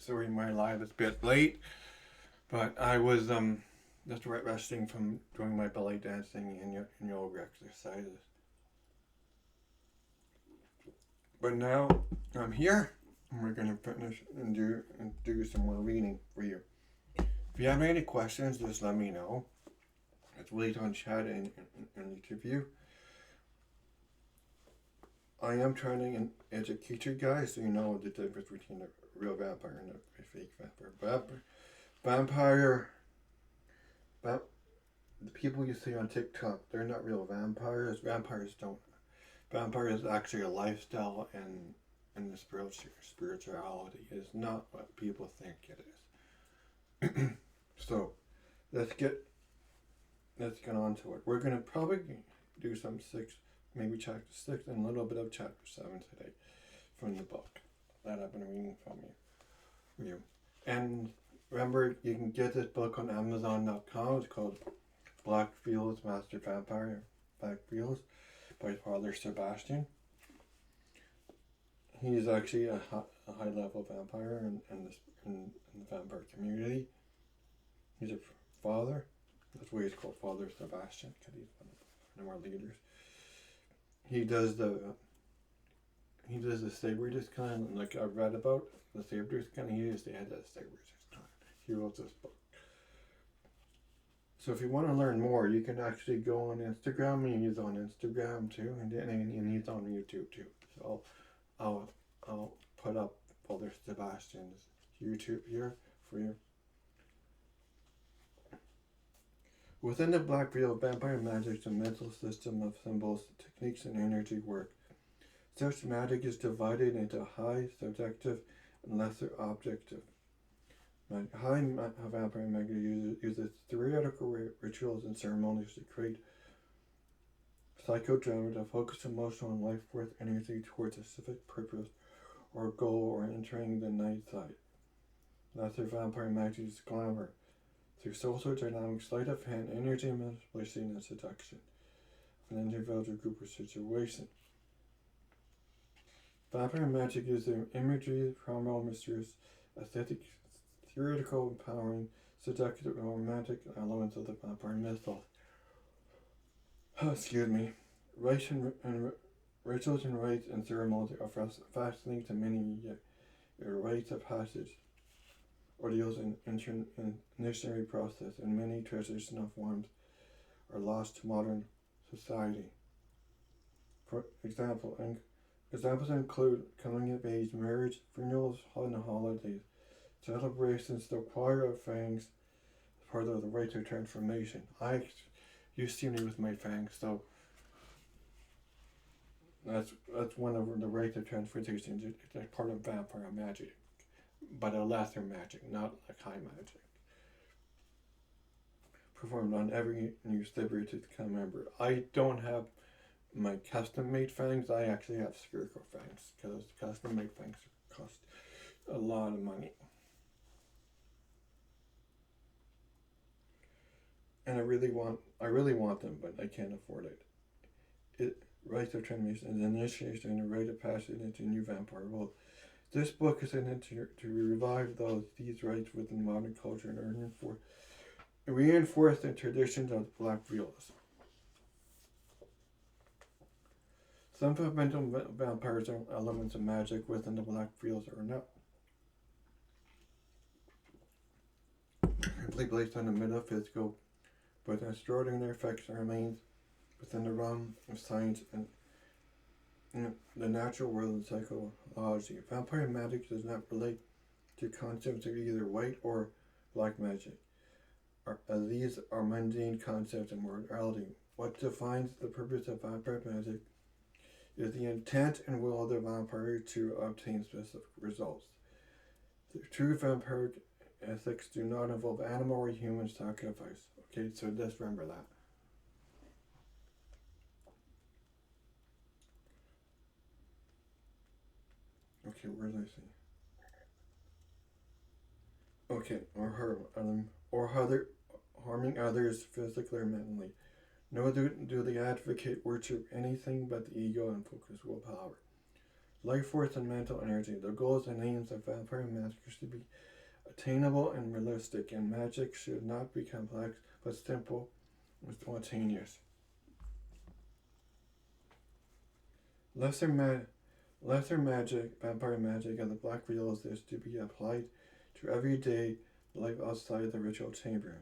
Sorry, my live is a bit late, but I was just resting from doing my belly dancing and yoga exercises. But now I'm here, and we're gonna finish and do some more reading for you. If you have any questions, just let me know. It's late on chat and each of you. I am trying to educate you guys so you know the difference between a real vampire and a fake vampire. Vampire, the people you see on TikTok, they're not real vampires. Vampire is actually a lifestyle and the spirituality. It is not what people think it is. So, let's get on to it. We're gonna probably do some maybe chapter 6 and a little bit of chapter 7 today from the book that I've been reading from you. And remember, you can get this book on Amazon.com. It's called Black Fields Master Vampire Black Fields by Father Sebastian. He's actually a high level vampire in the vampire community. He's a father. That's why he's called Father Sebastian, because he's one of our leaders. He does the saber discount, like I've read about the saber discount. He is the head of the saber discount. He wrote this book. So if you want to learn more, you can actually go on Instagram, and he's on Instagram too, and he's on YouTube too. So I'll put up Father Sebastian's YouTube here for you. Within the Black Field, Vampyre Magick is a mental system of symbols, techniques, and energy work. Such magic is divided into high subjective and lesser objective. High Vampyre Magick uses theoretical rituals and ceremonies to create psychodrama to focus emotional and life force energy towards a specific purpose or goal or entering the night side. Lesser Vampyre Magick is glamour. Through social dynamics, sleight of hand, energy manipulation, and seduction of an individual, group, or situation. Vampyre Magick is the imagery, primal, mysterious, aesthetic, theoretical, empowering, seductive, and romantic elements of the vampire mythos. Excuse me. Rituals and rites and ceremonies are fascinating to many, yet rites of passage, ordeals and initiatory process, and many traditional forms are lost to modern society. For example, examples include coming of age, marriage, funerals, and holidays, celebrations, the choir of fangs, as part of the rite of transformation. You see me with my fangs, so that's one of the rites of transformation. It's part of Vampyre Magick. But a lesser magic, not like high magic. Performed on every new celebrity member. I don't have my custom made fangs. I actually have spherical fangs because custom made fangs cost a lot of money. And I really want them, but I can't afford it. Rite of transformation is an initiation and a rite of passage into a new vampire world. This book is intended to revive these rites within modern culture and reinforce the traditions of the Black Fields. Some fundamental vampires are elements of magic within the Black Fields or not. Simply based on the metaphysical, but extraordinary effects remains within the realm of science and the natural world and psychology. Vampyre magic does not relate to concepts of either white or black magic, as these are mundane concepts of morality. What defines the purpose of vampire magic is the intent and will of the vampire to obtain specific results. The true vampiric ethics do not involve animal or human sacrifice. Okay, so just remember that. Okay, where did I see? Okay, or harming others physically or mentally. Nor do they advocate worship anything but the ego and focus willpower. life force and mental energy. The goals and aims of Vampyre Magick should be attainable and realistic, and magic should not be complex but simple and spontaneous. Lesser magic, Vampyre Magick, and the Black Wheels is to be applied to everyday life outside the ritual chamber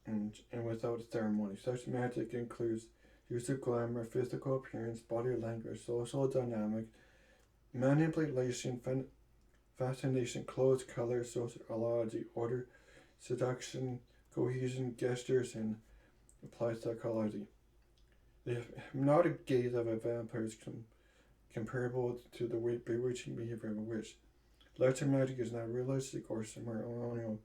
and without ceremony. Such magic includes use of glamour, physical appearance, body language, social dynamics, manipulation, fascination, clothes, color, sociology, order, seduction, cohesion, gestures, and applied psychology. The hypnotic gaze of a vampire is comparable to the bewitching behavior of a witch. Lesser magic is not realistic or ceremonial,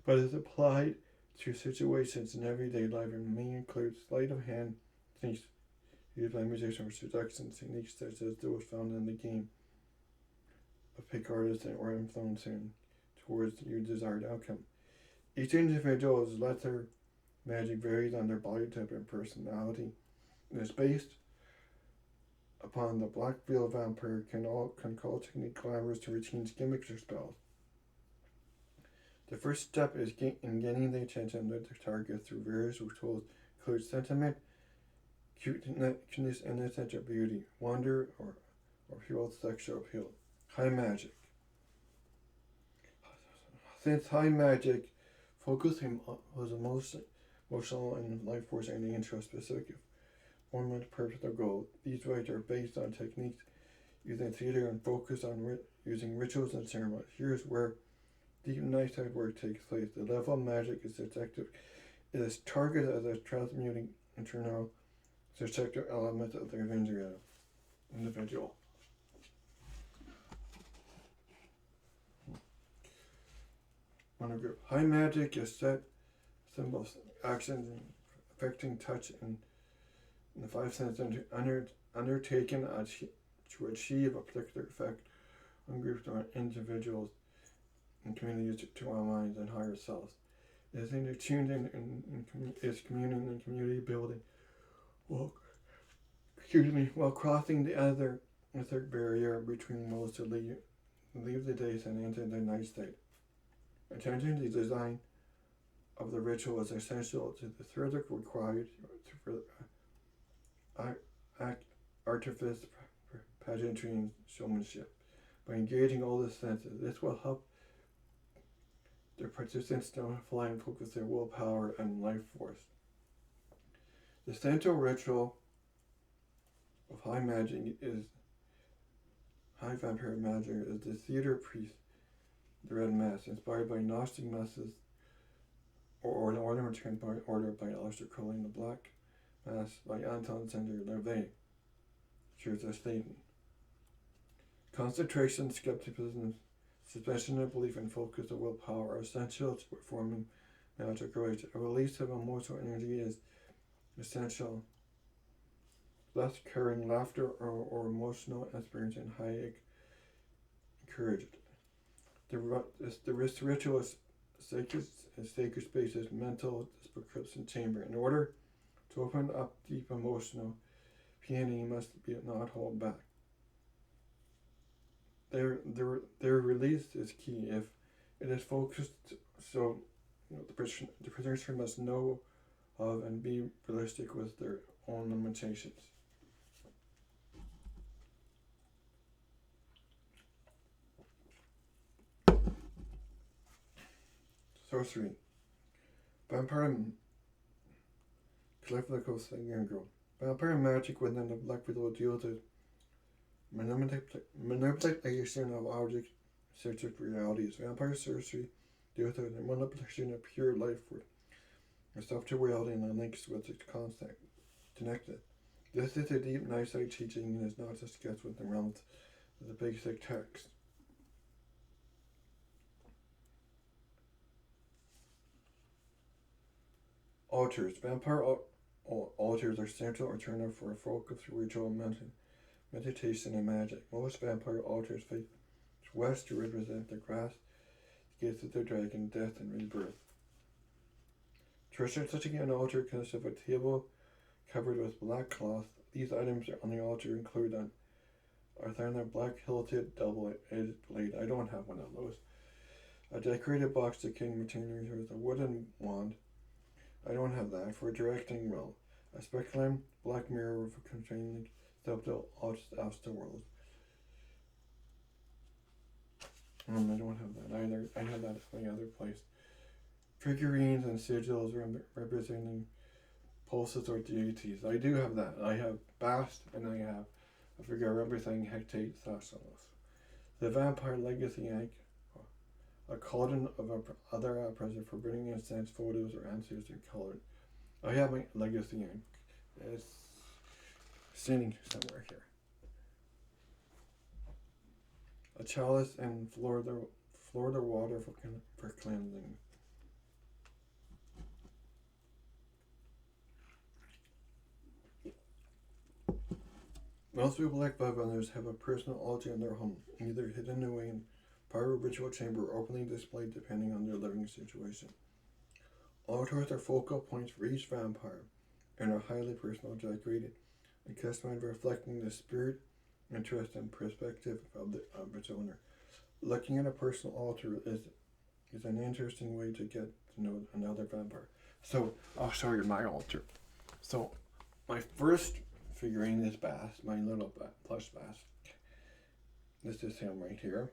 but is applied to situations in everyday life and may include sleight of hand techniques used by musicians or seduction techniques such as those found in the game of pick artists or influencing towards your desired outcome. Each individual's lesser magic varies on their body type and personality. It is based upon the black veil vampire can call technique glamorous to routines, gimmicks, or spells. The first step is in gaining the attention of the target through various tools, include sentiment, cuteness, innocence, or beauty, wonder, or pure sexual appeal. High magic. Since high magic focusing was emotional and life force and introspective, ornament, purpose, or goal. These rites are based on techniques using theater and focus on using rituals and ceremonies. Here's where deep nighttime work takes place. The level of magic is detective. It is targeted as a transmuting internal subjective element of the individual. High magic is set symbols, actions affecting touch and the five senses undertaken to achieve a particular effect on groups or individuals and communities to our minds and higher selves. It is tuned in its communion and community building while crossing the other barrier between those to leave the days and enter the night state. Attention to the design of the ritual is essential to the theater required for artifice, pageantry, and showmanship. By engaging all the senses, this will help the participants to fly and focus their willpower and life force. The central ritual of high magic is high vampire magic is the theater priest, the Red Mass, inspired by Gnostic masses or the ornament by order by Aleister Crowley, the Black Mass by Anton Zender Lervet, Church of Satan. Concentration, skepticism, suspension of belief, and focus of willpower are essential to performing magic rites. A release of emotional energy is essential. Less caring, laughter, or emotional inspiration high encouraged. The ritual is sacred spaces, mental prescription chamber. In order to open up deep emotional pain, must be not hold back. Their release is key. If it is focused, so the participant must know of and be realistic with their own limitations. Sorcery. Vampire Callifico Sanguingo. Vampire magic within the Black Widow deals with manipulation of objects such as realities. Vampire sorcery deals with the manipulation of pure life force, itself to reality and the links with its concept connected. This is a deep night-side teaching and is not discussed within the realms of the basic text. Altars. Vampire altars are central alternative for a focus, ritual, meditation, and magic. Most vampire altars face west to represent the grass, gates of the dragon, death, and rebirth. Traditionally, such an altar consists of a table covered with black cloth. These items on the altar include are found a black-hilted double-edged blade. I don't have one of those. A decorated box that can contain with a wooden wand. I don't have that. For directing well. A speculum black mirror with a containing subtle obstacle world. I don't have that either. I have that at my other place. Figurines and sigils representing pulses or deities. I do have that. I have Bast and I have a figure representing Hecate Thassalos. The Vampire Legacy Egg, a cauldron of other present forbidding incense, photos, or answers in color. I have my Legacy Egg. It's sitting somewhere here. A chalice and Florida water for cleansing. Most people like others have a personal altar in their home, either hidden away in private ritual chamber or openly displayed depending on their living situation. Altars are focal points for each vampire and are highly personal, decorated, and customized, reflecting the spirit, interest, and perspective of its owner. Looking at a personal altar is an interesting way to get to know another vampire. So I'll show you my altar. So my first figurine is Bast, my little plush Bast. This is him right here.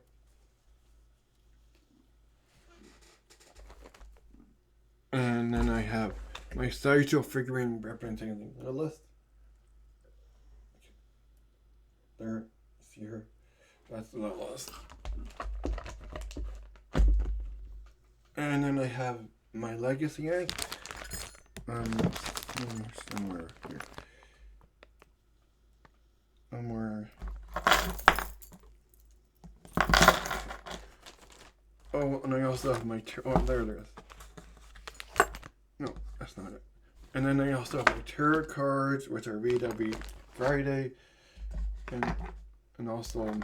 And then I have my sideshow figurine representing Lilith. There, see her? That's Lilith. And then I have my Legacy Egg. Somewhere here. Somewhere. Oh, and I also have my there it is. No, that's not it. And then I also have my tarot cards, which I read every Friday, and also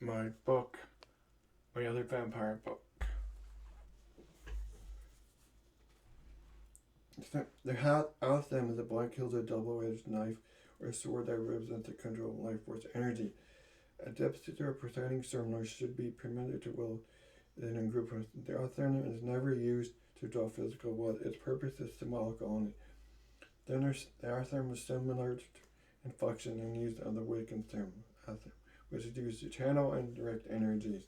my book, my other vampire book. The hat out them is a black hilted double-edged knife or sword that represents the control of life force energy. Adepts to a presiding ceremony should be permitted to will in a group. The Arthurnium is never used to draw physical blood. Its purpose is symbolic only. The Arthurnium is similar in function and used on the Wiccan ceremony, which is used to channel and direct energies.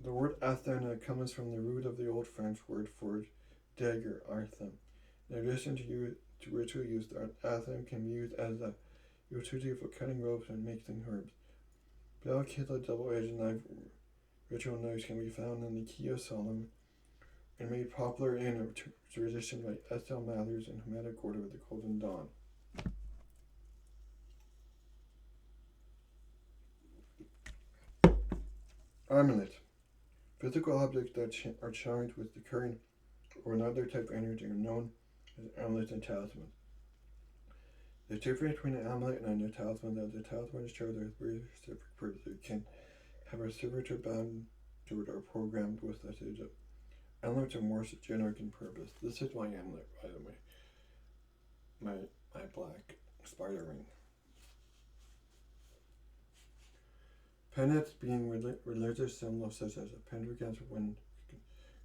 The word Athena comes from the root of the Old French word for dagger, artham. In addition to ritual use, the artham can be used as a utility for cutting ropes and mixing herbs. Delicate double-edged knife ritual knives can be found in the Key of Solomon and made popular in a tradition by S.L. Mathers and Hermetic Order of the Golden Dawn. Amulet. Physical objects that are charged with the current or another type of energy are known as amulets and talismans. The difference between an amulet and a talisman is that the talisman shows a very specific purpose. It can have a servitor bound to it or programmed with a sigil. Amulets are more generic in purpose. This is my amulet, by the way. My black spider ring. Pendants being religious symbols such as a pentagram for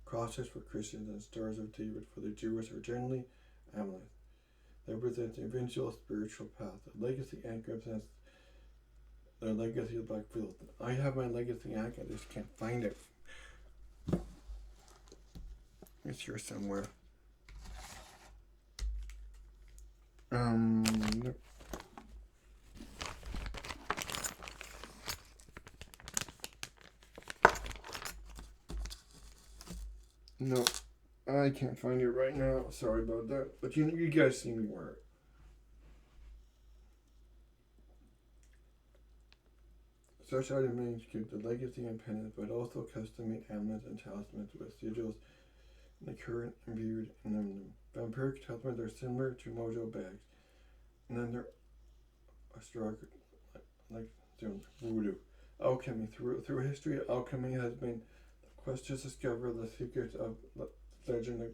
crosses for Christians and stars of David for the Jewish are generally amulets. They represent the eventual spiritual path. The legacy anchor represents the legacy of Black Field. I have my legacy anchor, I just can't find it. It's here somewhere. Nope. No, I can't find it right now. Sorry about that. But you guys see me wear it. Such items give the legacy and pendant, but also custom-made amulets and talismans with sigils and the current imbued in them. Vampiric talismans are similar to mojo bags, and then they're astrological, like voodoo. Alchemy. Through history, alchemy has been the quest to discover the secrets of legendary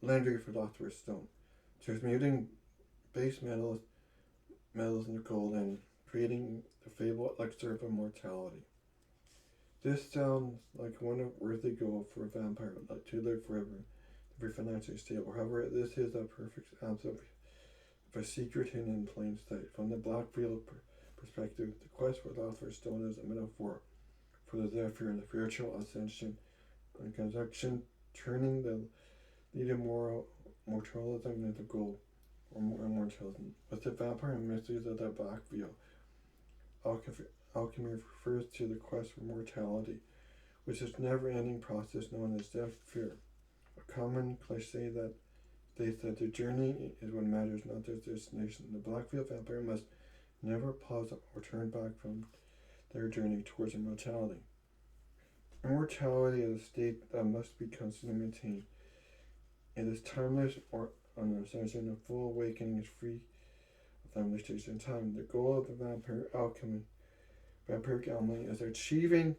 legendary philosopher's stone. Transmuting base metals into gold, and creating the fabled elixir of immortality. This sounds like one worthy goal for a vampire, like to live forever, to be financially stable. However, this is a perfect absence of a secret hidden in plain sight. From the Blackfield perspective, the quest for the Philosopher's Stone is a metaphor for the Zephyr and the spiritual ascension and conjunction, turning the needed mortalism into gold, or immortalism. With the vampire and mysteries of the Blackfield, alchemy refers to the quest for mortality, which is a never-ending process known as death fear. A common cliche that states that the journey is what matters, not the destination. The Blackfield vampire must never pause or turn back from their journey towards immortality. Immortality is a state that must be constantly maintained. It is timeless or unascension. A full awakening is free of limitation in time. The goal of the vampiric alchemy is achieving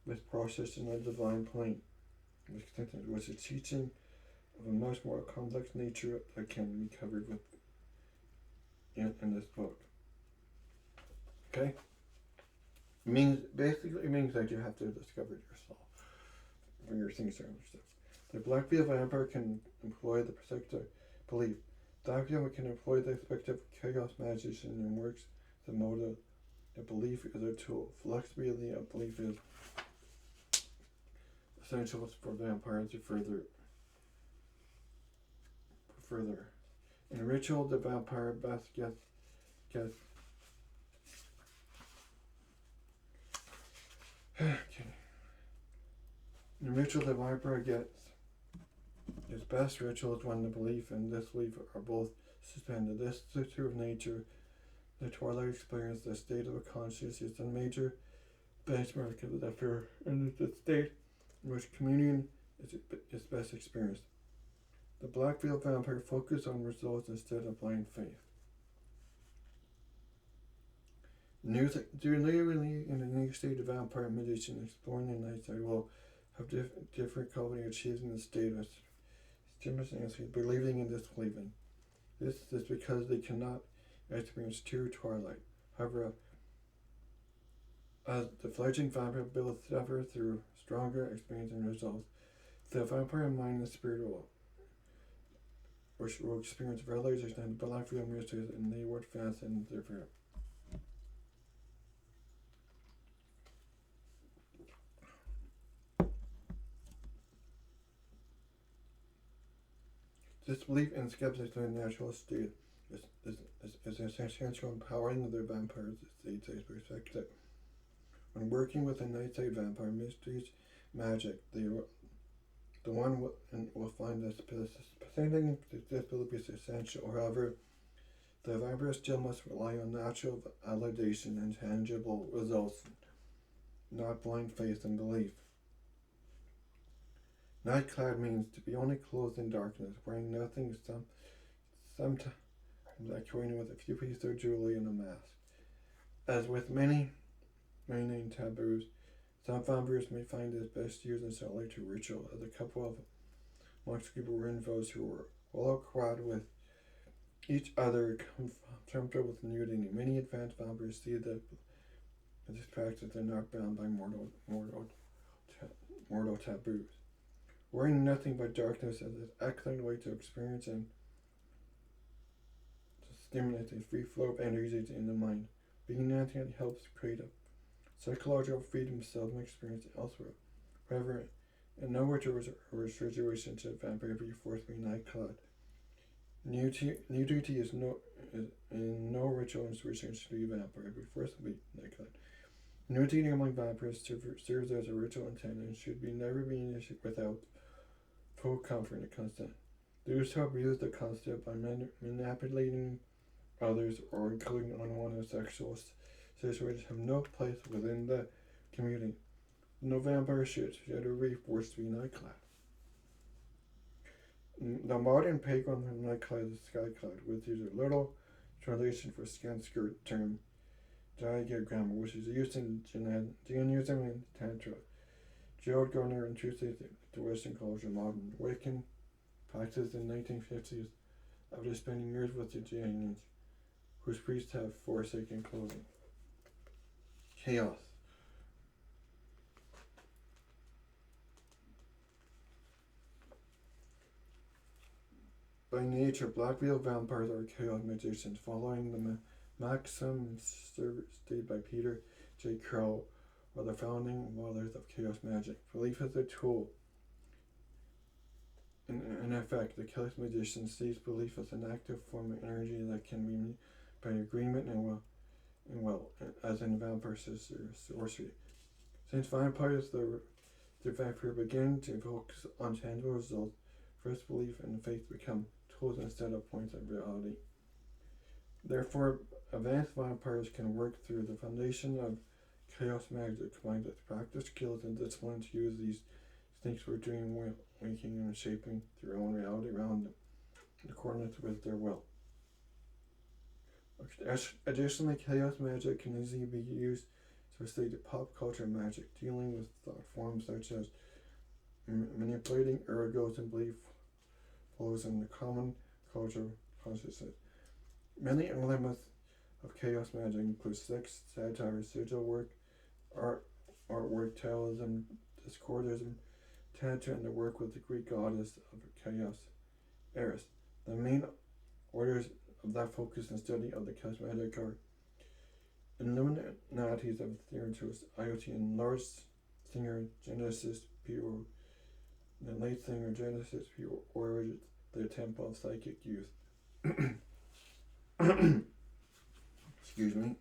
this process in the divine plane, which is teaching of a much more complex nature that can be covered with in this book. Okay? It means that you have to discover yourself when your things are understood. The Blackfield vampire can employ the perspective belief. Blackfield can employ the perspective chaos magician and works the motive. The belief is a tool. Flexibility of belief is essential for vampires to further. In ritual, the vampire best gets okay. In ritual, the vampire gets his best rituals when the belief and disbelief are both suspended. This is true of nature. The twilight experience, the state of a consciousness, is a major benchmark of the fear, and it's the state in which communion is best experienced. The Blackfield vampire focuses on results instead of blind faith. During in the new state of Vampyre Magician, exploring the night side will have different quality achieving the state of simultaneously believing and disbelieving. This is because they cannot experience true twilight. However, as the fledgling vampire builds tougher through stronger experience and results, the vampire mind and spirit will experience realization and Blackfield mysteries, and they will advance in their fear. Disbelief and skepticism in the natural state is essential in empowering the vampire's state perspective. When working with a nightside vampire mysteries magic, the one will find that presenting disbelief is essential. However, the vampire still must rely on natural validation and tangible results, not blind faith and belief. Nightclad means to be only clothed in darkness, wearing nothing, sometimes decorating with a few pieces of jewelry and a mask. As with many taboos, some vampires may find it best used in solitary to ritual, as a couple of monks people were involved who were well clad with each other, comfortable with nudity. Many advanced vampires see that this practice they're not bound by mortal taboos. Wearing nothing but darkness is an excellent way to experience and to stimulate the free flow of energies in the mind. Being anti helps create a psychological freedom seldom experienced elsewhere. However, in no ritual or situation should vampire be forced to be nightclad. Nudity is in no ritual institution should be vampire be forced to be nightclad. Nudity among vampires serves as a ritual intent and should never be initiated without full comfort and consent. Those who abuse the concept by manipulating others or including unwanted sexual situations have no place within the community. No vampire should ever be forced to be nightclad. The modern pagan nightclad is skyclad, which is a little translation for scant skirt term diagram, which is used in Jainism and Tantra. Gerald Gardner introduced the Western culture modern Wiccan practice in the 1950s after spending years with the Jainis, whose priests have forsaken clothing. Chaos. By nature, black veil vampires are chaos magicians, following the maxim stated by Peter J. Carroll, or the founding fathers of chaos magic. Belief is a tool. In effect, the chaos magician sees belief as an active form of energy that can be made by agreement and will, as in vampire sorcery. Since vampires, the vampire begin to focus on tangible results, first belief and faith become tools instead of points of reality. Therefore, advanced vampires can work through the foundation of chaos magic, combined with practice, skills, and discipline to use these things for dream waking and shaping their own reality around them, in accordance with their will. Additionally, chaos magic can easily be used to facilitate pop culture magic, dealing with thought forms such as manipulating ergos and belief flows in the common culture consciousness. Many elements of chaos magic include sex, satire, sigil work, artwork, taoism, discordism, tantra, and the work with the Greek goddess of chaos, Eris. The main orders of that focus and study of the chaos magic are Illuminati's of Theranos, IoT, and large singer Genesis P. The late singer Genesis P. or the Temple of Psychic Youth. Excuse me.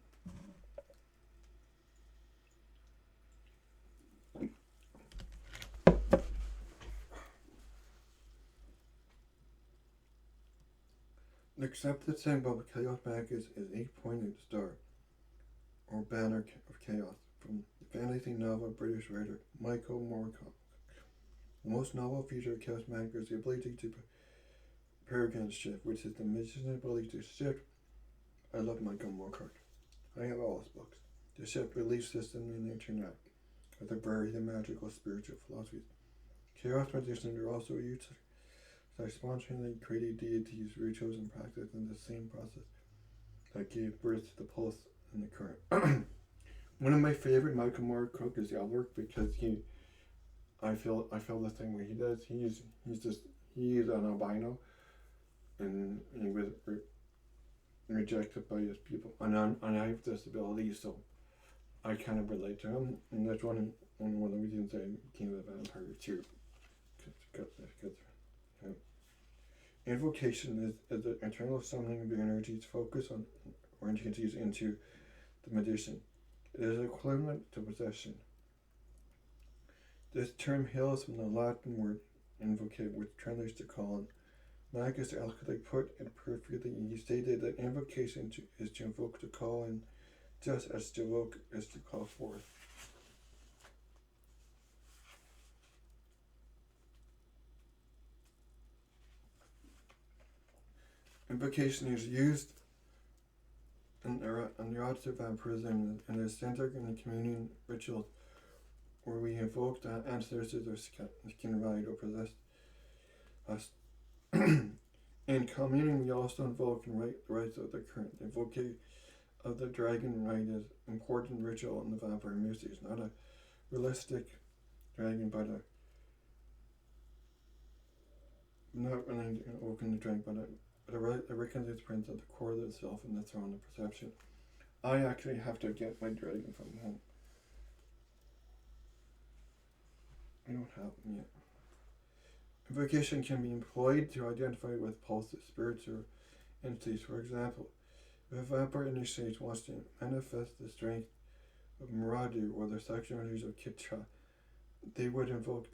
The accepted symbol of chaos magic is 8-pointed star, or banner of chaos, from the fantasy novel British writer Michael Moorcock. The most novel feature of chaos magic is the ability to paragon shift, which is the magician's ability to shift. I love Michael Moorcock. I have all his books. The shift belief system and the internet are the very magical spiritual philosophies. Chaos magicians are also used to spontaneously created deities, rituals, and practice in the same process that gave birth to the pulse and the current. One of my favorite Michael Moorcock is the artwork because I feel the same way he does. He's an albino, and he was rejected by his people, and I have disabilities, so I kind of relate to him, and that's one of the reasons I became a vampire too. Invocation is the internal summoning of the energies focus on or entities into the magician. It is equivalent to possession. This term hails from the Latin word invocate, which translates to call. Magus eloquently put it perfectly. He stated that invocation is to invoke to call, and just as to evoke is to call forth. Invocation is used in the arts of vampirism and is centered in the communion rituals where we invoke the ancestors or skin ride or possess us. In communion, we also invoke and write the rites of the current. The invocation of the dragon rite is an important ritual in the vampire mysteries, not a realistic dragon, but not really invoking the dragon, but a recognized prince at the core of itself and the throne of perception. I actually have to get my dragon from home. I don't have them yet. Invocation can be employed to identify with pulses, spirits, or entities. For example, if a vampire initiate wants to manifest the strength of Maradu or the sexual energies of Kitra, they would invoke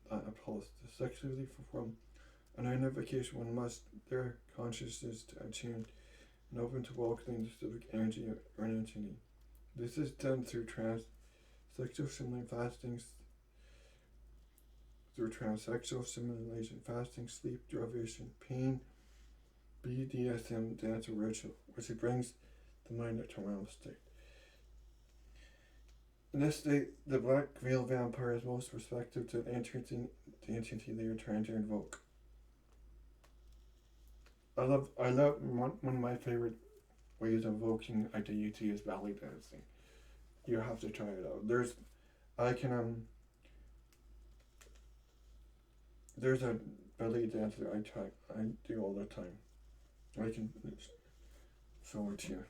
a pulse. To sexually perform an invocation, one must their consciousness to attune and open to welcoming the specific energy or an entity. This is done through sexual simulation, fasting, sleep deprivation, pain, BDSM, dance, or ritual, which brings the mind into a realm state. In this state, the black veil vampire is most receptive to the entity they are trying to invoke. I love one of my favorite ways of evoking a deity is belly dancing. You have to try it out. I can there's a belly dancer I do all the time. I can show it to you.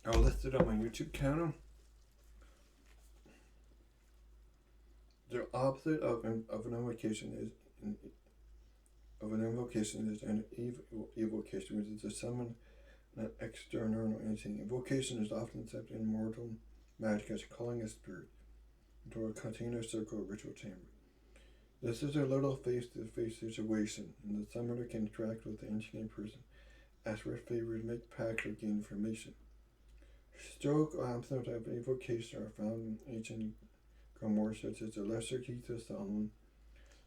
I'll list it on my YouTube channel. The opposite of an invocation is an evocation, which is to summon an external entity. Invocation is often accepted in mortal magic as calling a spirit into a container, circle, or ritual chamber. This is a little face-to-face situation, and the summoner can interact with the entity in person, ask for favors, make pacts, or gain information. Historical absence of invocation are found in ancient grimoires such as the Lesser Keys of Solomon,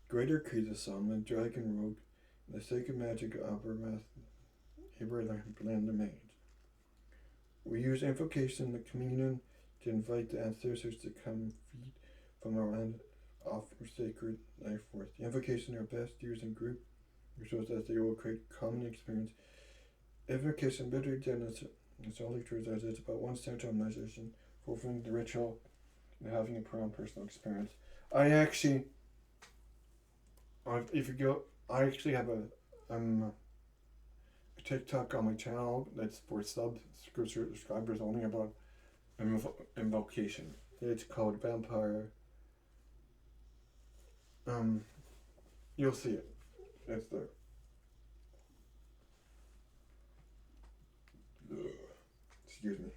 Greater Keys of Solomon, Dragon Rogue, and the Sacred Magic of Abraham the Mage. We use invocation in the communion to invite the ancestors to come feed from our land, offer sacred life force. The invocation are best used in group rituals as they will create common experience. Invocation literally it's only true as it's about one central magician fulfilling the ritual and having a personal experience. I actually have a TikTok on my channel that's for subscribers only about invocation. It's called Vampyre. You'll see it. It's there. Excuse me.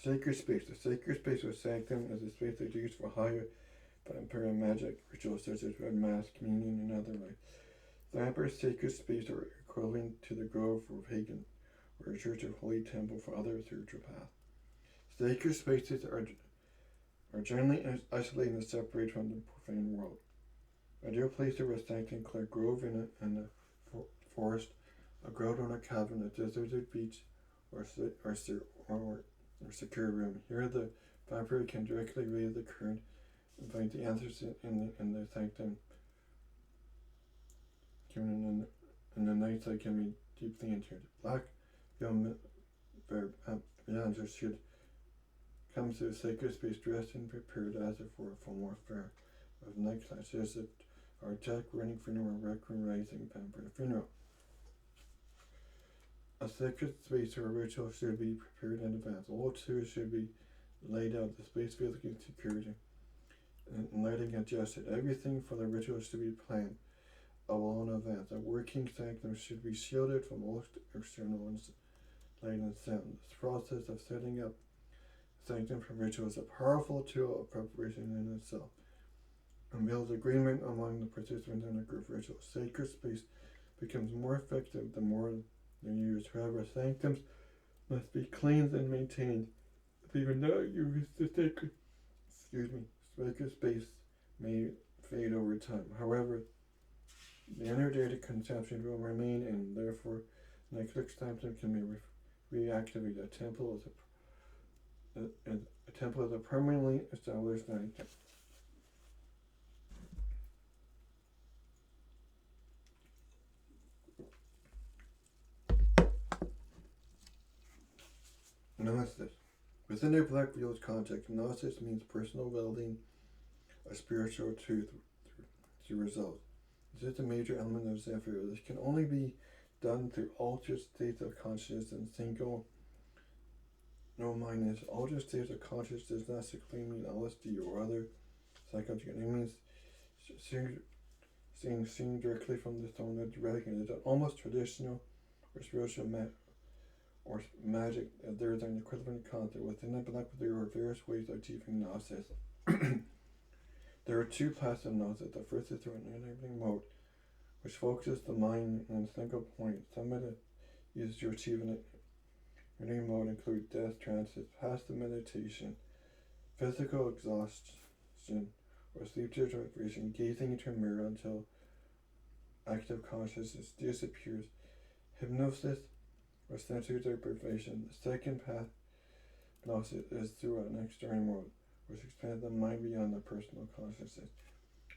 Sacred space. The sacred space or sanctum is a space that's used for higher Vampyre Magick rituals such as red mass, communion, and other rites. Vampyre sacred space are equivalent to the grove for pagan, or a church or holy temple for other spiritual paths. Sacred spaces are generally isolated and separated from the profane world. Ideal places were sanctum include a grove in a forest, a grove on a cabin, a deserted beach, or secure room. Here, the vampire can directly raise the current and find the answers in the sanctum. In the nights that can be deeply entered. Black young should come to a sacred space dressed and prepared as if for a full warfare of night classes that are attack, running funeral, requiem, rising, vampire funeral. A sacred space or ritual should be prepared in advance. All tools should be laid out, the space physically secured and lighting adjusted. Everything for the ritual should be planned well in advance. A working sanctum should be shielded from all external light and sound. This process of setting up sanctum for ritual is a powerful tool of preparation in itself and builds agreement among the participants in a group ritual. Sacred space becomes more effective the more they're used. However, sanctums must be cleansed and maintained. If you not use the sacred space may fade over time. However, the energetic conception will remain, and therefore, an eclipse sanctum can be reactivated. A temple is a permanently established sanctum. Gnosis. Within a black veil's context, gnosis means personal well-being, a spiritual truth to resolve. This is a major element of Zephyr. This can only be done through altered states of consciousness and single no mindedness. Altered states of consciousness does not strictly mean LSD or other psychotic. It means seeing directly from the stone that recognizes an almost traditional or spiritual magic. There is an equivalent concept. Within the black there are various ways of achieving gnosis. There are two paths of gnosis. The first is through an enabling mode, which focuses the mind on a single point. Some methods used to achieve an enabling mode include death trances, passive meditation, physical exhaustion, or sleep deprivation, gazing into a mirror until active consciousness disappears. Hypnosis or sensory deprivation. The second path gnosis is through an external world, which expands the mind beyond the personal consciousness.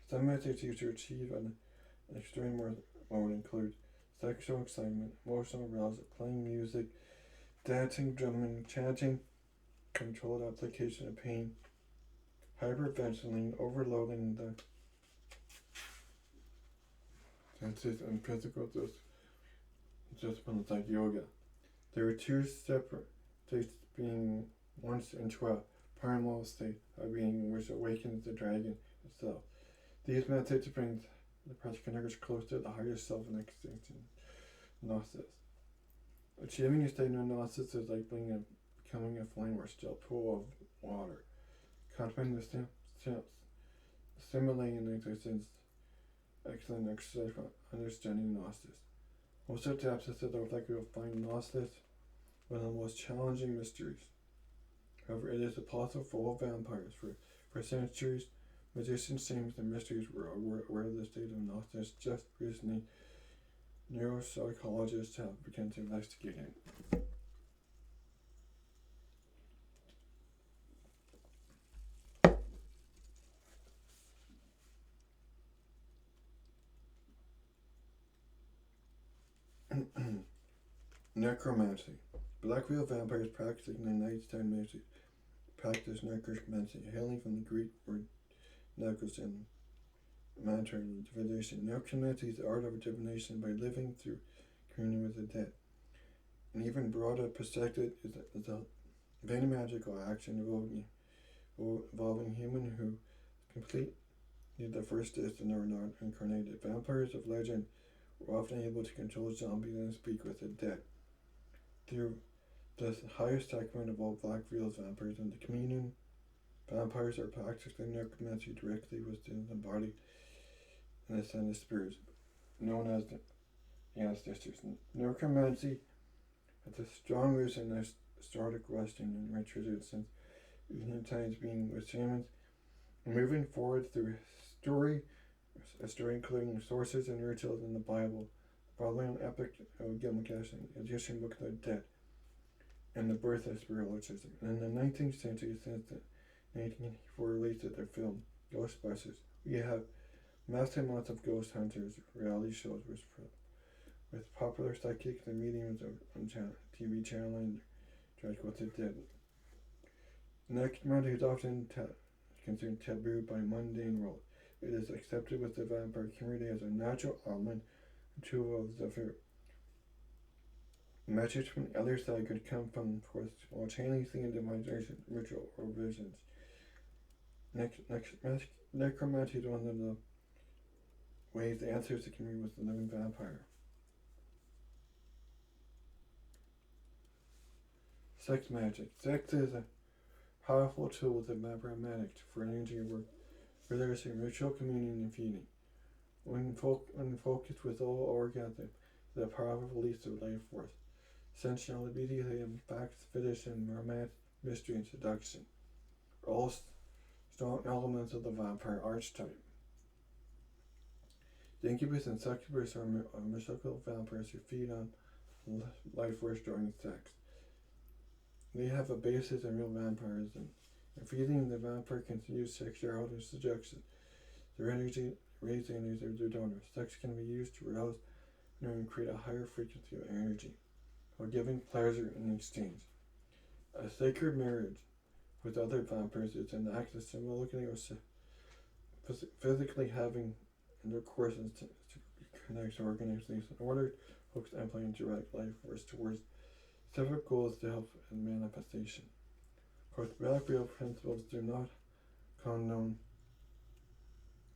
Some methods used to achieve an extreme mode include sexual excitement, emotional arousal, playing music, dancing, drumming, chanting, controlled application of pain, hyperventilating, overloading the senses, and physical disciplines like yoga. There are two separate states, being once into a primal state of being which awakens the dragon itself. These methods bring the practitioners close to the higher self and extinction gnosis. Achieving a state of gnosis is like becoming a flame or still pool of water. Contemplating the stimulating existence, excellent exercise for understanding gnosis. Most adepts of the likely will find gnosis one of the most challenging mysteries. However, it is a puzzle full of vampires. For centuries, magicians seemed the mysteries were aware of the state of gnosis. Just recently, neuropsychologists have begun to investigate it. Necromancy. Black real vampires practicing the nighttime magic practice necromancy, hailing from the Greek word necros and mantra divination. Necromancy is the art of divination by living through communion with the dead. An even broader perspective is a very magical action involving human who complete the first instant are not incarnated. Vampires of legend were often able to control zombies and speak with the dead. Through the highest sacrament of all black real vampires and the communion, vampires are practicing necromancy directly within the body and ascended spirits, known as the ancestors. Necromancy has a strong roots in historic Western and rich tradition since ancient times, being with shamans. Moving forward through a story including sources and rituals in the Bible, following an epic of Gilgamesh and Egyptian Book of the Dead, and the birth of spiritualism. In the 19th century, since the 1984 release of their film Ghostbusters, we have massive amounts of ghost hunters, reality shows with popular psychics and mediums on TV channel and Judge What It Did. Necromancy is often considered taboo by mundane world. It is accepted with the vampire community as a natural element, and tool of the fear. Message from the other side could come from forth while channeling and divination, ritual, or visions. Necromancy is one of the ways the ancestors can meet with the living vampire. Sex magic. Sex is a powerful tool with the Vampyre Magick for energy work, relaxing, ritual communion, and feeding. When focused with all orgasm, the powerful release of life force. Sensuality, BDSM, facts, fetish, romance, mystery, and seduction are all strong elements of the vampire archetype. The incubus and succubus are mystical vampires who feed on life force during sex. They have a basis in real vampirism. In feeding, the vampire can use sexuality and seduction. Their energy, raise the energy of their donor. Sex can be used to arouse and create a higher frequency of energy, while giving pleasure in exchange. A sacred marriage with other vampires is an act of symbolically or physically having intercourse to connect organizations in order to focus and plan direct life force towards separate goals to help in manifestation. Of course, black real principles do not condone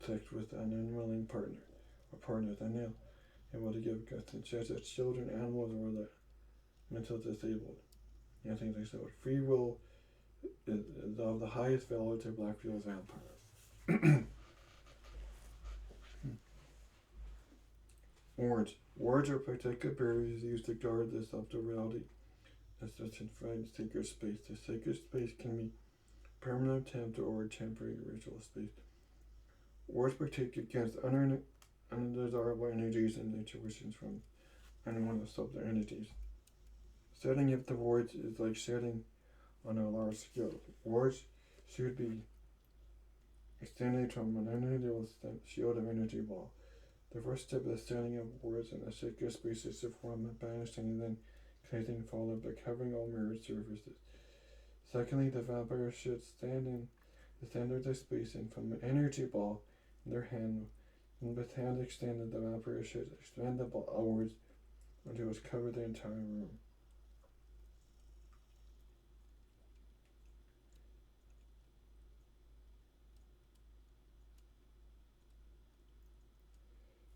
sex with an unwilling partner or partners unable to give consent, such as children, animals, or the mental disabled. And things like that. Free will is of the highest value to black real vampires. Wards. Wards are protective barriers used to guard the subtle reality as such in sacred space. The sacred space can be permanent, temporary, or temporary ritual space. Wards protect against undesirable energies and intuitions from unwanted subtle entities. Setting up the wards is like setting on a large scale. Wards should be extended from an individual shield of energy ball. The first step is setting up wards in a secure spaces to form a banishing and then connecting followed by covering all mirrored surfaces. Secondly, the vampire should stand in the center of the space and from an energy ball in their hand, and with hand extended, the vampire should expand the ball outwards until it's covered the entire room.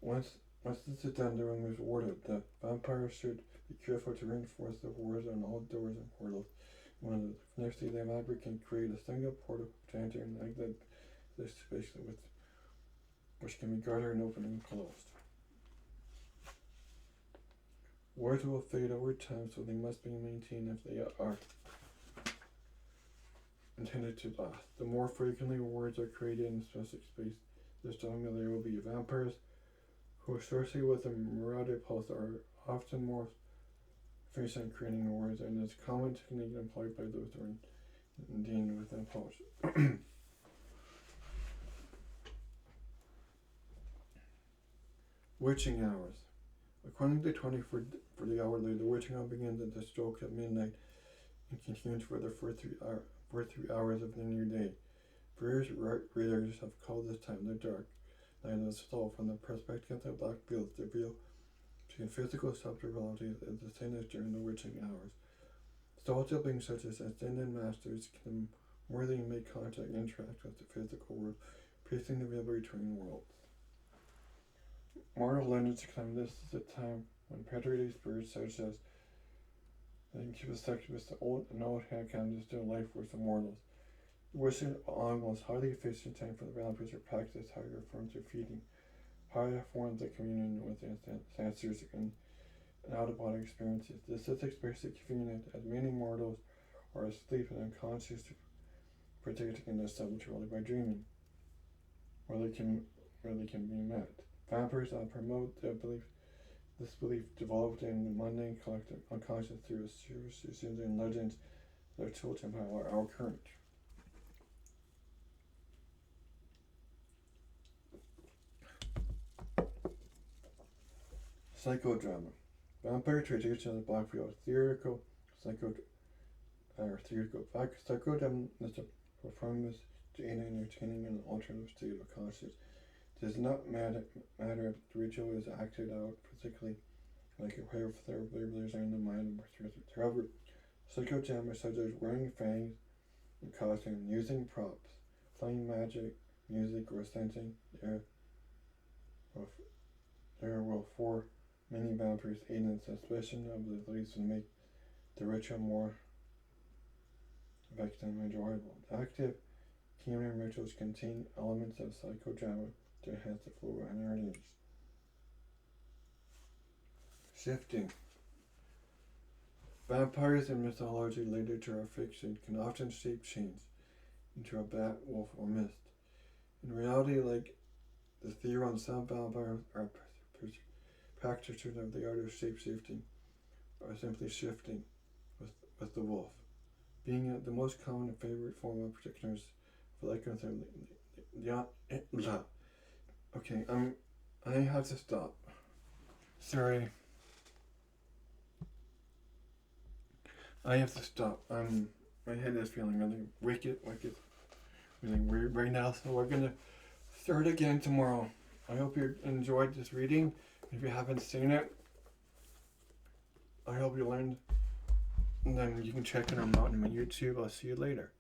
Once this is done, the room is warded. The vampire should be careful to reinforce the wards on all doors and portals. Next, the vampire can create a single portal to enter and exit this space which can be guarded and open and closed. Wards will fade over time, so they must be maintained if they are intended to last. The more frequently wards are created in a specific space, the stronger there will be. Vampires who associate with a marauder pulse are often more efficient creating wards, and is a common technique employed by those who are dealing with impulse. Witching hours. According to 24 for the hourly, the witching hour begins at the stroke of midnight and continues for the first 3 hours of the new day. Various readers have called this time the dark night of the soul. From the perspective of the black fields, the veil between physical subtleties is the thinnest during the witching hours. Soul siblings such as ascended masters can more than make contact and interact with the physical world, piercing the veil between worlds. Mortal legends claim this is a time when predatory spirits such as the incubus, succubus, the old hand can distill life force of mortals. Wishing on was highly efficient time for the vampires to practice higher forms of feeding, higher forms of communion with ancestors, and out-of-body experiences. This is especially convenient as many mortals are asleep and unconscious, protecting themselves truly by dreaming, where they can be met. Vampires promote this belief developed in the mundane collective unconscious through superstitions and legends that are told by our current. Psychodrama. Vampire tradition of the black field. Theoretical psychodrama is a performance to aid in entertaining an alternative state of consciousness. It does not matter if the ritual is acted out physically, like a prayer for therapy in the mind. However, psychodrama such as wearing fangs and costume, using props, playing magic, music, or sensing there will for many vampires aid in suspicion of the beliefs and make the ritual more effective and enjoyable. Active human rituals contain elements of psychodrama to enhance the flow of energies. Shifting. Vampires in mythology, literature, or fiction can often shape change into a bat, wolf, or mist. In reality, like the theory on some vampires are practitioners of the art of shape-shifting, or simply shifting with the wolf, being the most common and favorite form of practitioners for lycanthropy. Okay, I have to stop. Sorry. I have to stop. My head is feeling really wicked, really weird right now, so we're gonna start again tomorrow. I hope you enjoyed this reading. If you haven't seen it, I hope you learned. And then you can check it out on my YouTube. I'll see you later.